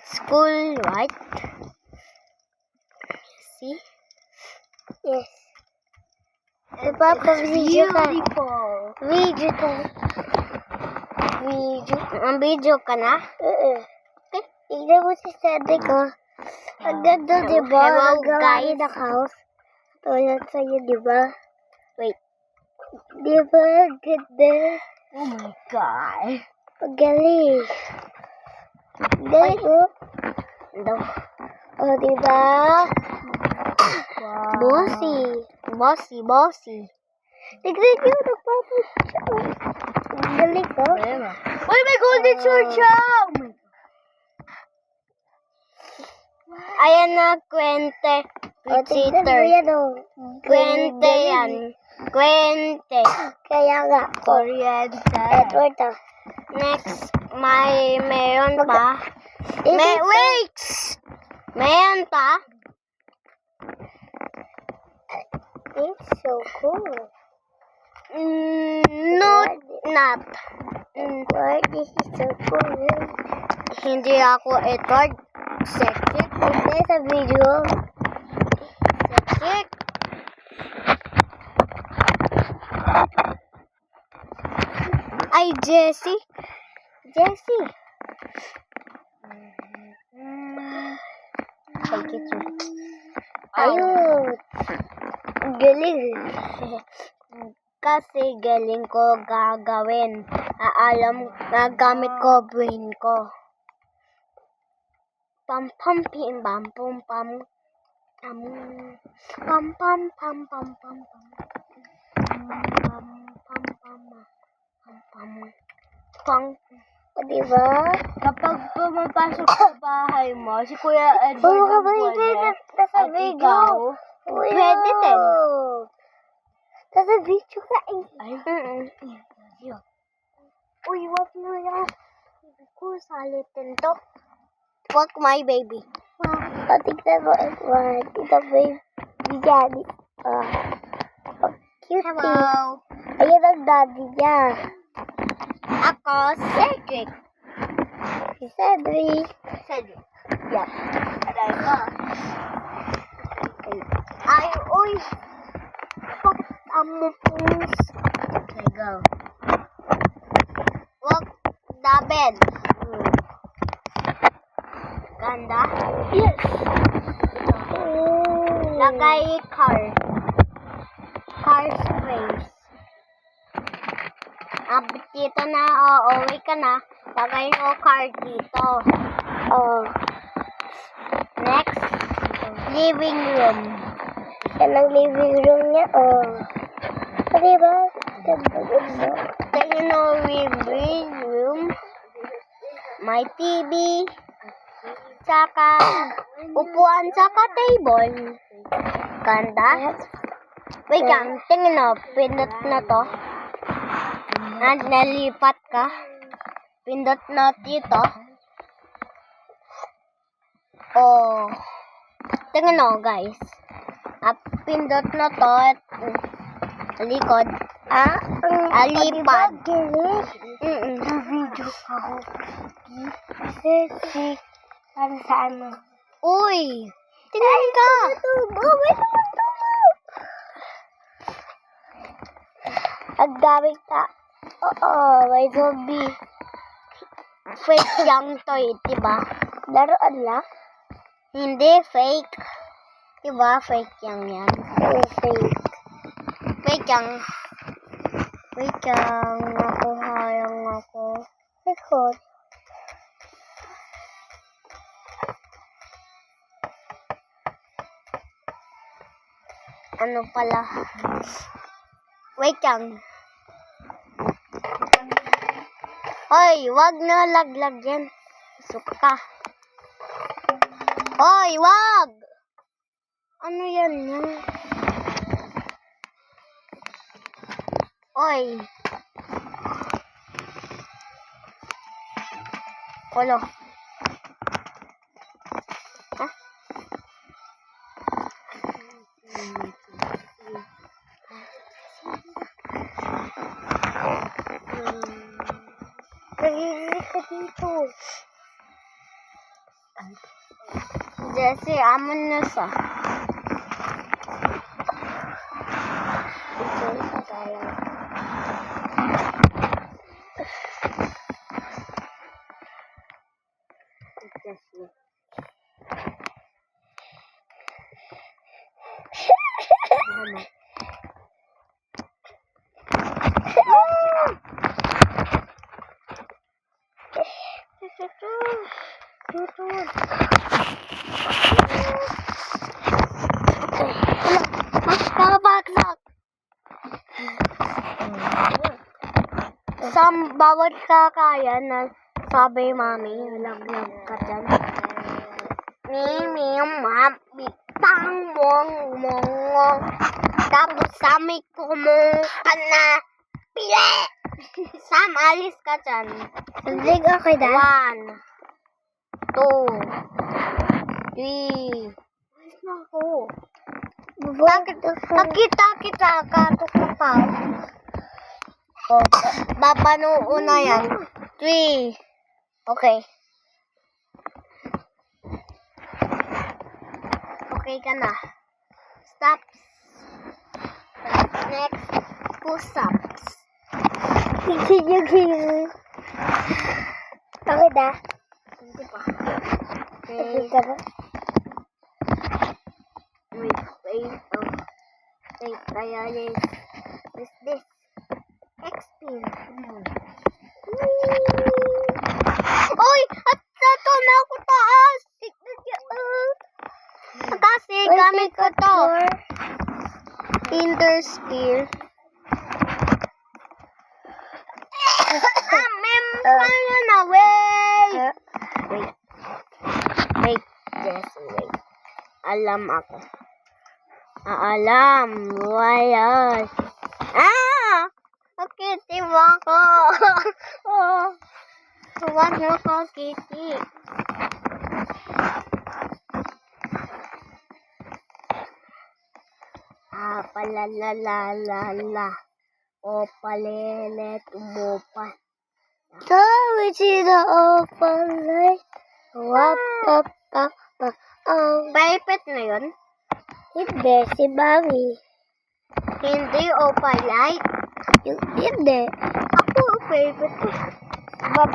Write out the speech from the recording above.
school, right? See? Yes. Video ka. Video ka. Ang video ka na? Okay. Tignan mo si Cedric ko. Ang ganda, diba? Hello, Nagawa guys. ng house. Tulad sa'yo, diba? Wait. Diba? Ang ganda. Oh my God. Ang galing. Galing, oh. Ano? Oh, diba? Wow. Bossy. Tignan nyo, nagpapag siya. Ang galing, oh. Uy, may golden sword siya! Oh my God. Ayan na, kwente. Oh, tignan mo yan, oh. Kwente yan. Kwente. Kaya nga, Kuryente. Edward, ah. Next, meron pa. Wait! Wait! Meron pa. It's so cool. Not. Edward, this is so cool. Hindi ako Edward. Sexy. Hindi sa video. Sexy. Ay, Jessie. Take it you. Ayun. Galing. Kasi galing ko gagawin. Nagamit ko brain ko. Pam pam pim pam pum pam pam pam pam pam pam pam pam. O, diba? Kapag pumapasok sa bahay mo, si Kuya Edward Puro ka ang ba pwede, nasa at video? ikaw, pwede din. Nasa video ka eh. Ay, uy, wag mo yan. Kung salitin to. Fuck my baby. O, tignan mo, Edward. Tignan mo yung daddy. Cute eh. Hello. Ayun ang daddy niya. Ako, Cedric. Si Cedric. Cedric. Yeah. Aray ko. Ay, uy. Fuck, mo pus. Okay, go. Walk the bed. Ganda. Yes. Lagay car space. Dito na, uuwi ka na. Lagay mo car dito. Oh. Next, living room. Yan ang living room niya. Oh. O, diba? Ganda. Tingnan mo living room. May TV. Tsaka, upuan, tsaka table. Ganda. Wait lang, tingnan mo. Pindot na to. Nalipat ka. Pindot na dito. Oh. Tingnan mo, guys. Pindot na to. Likod. Alipat. Galing. Video ako. Sexy. Para sa ano? Uy! Tingnan ka! Ang daming Oo, may zombie. Fake yung toy, diba? Laruan lang? Hindi, fake. Diba, fake yung yan. Oo, fake. Fake yung. Wait yung. Nakuha ako. Record. Ano pala? Wait lang. Hoy, wag na laglag yan. Suka. Hoy, wag! Ano yan? Hoy. Kolo. Huh? Nahihilig ka dito. Jesse, amon na sa. Ito tayo. Jesse. Nakabagsak. Sa bawat kakayan na sabi mami, lag-lag ka dyan. Mimi, mami, tang mong mong. Tapos sami kumong ka na. Pile! Sam, alis ka dyan. Lig, okay na? 1, 2, 3. Alis na ako. Nakita kita katok na pa. Oh, babanuo na yan. 3. Okay. Okay ka na. Stop. Next, push-ups. Okay na? Hindi pa. Okay Okay. ka ba? Wait. Oh. Wait, kaya is this? XP. Oy! At ito na ako taas! Kasi gamit ko to. Interspear. Paano na? Wait! Wait, Jesse, wait. Alam ako. Alam. Wala. Nakiti mo ako. Huwag mo ko kiti. Palalalala. O palele tumupa. Sorry, sila opalay. Wapapapa. Paipit na yun? Hindi, si Mami. Hindi o palay. Hindi. Ako, paipit ko.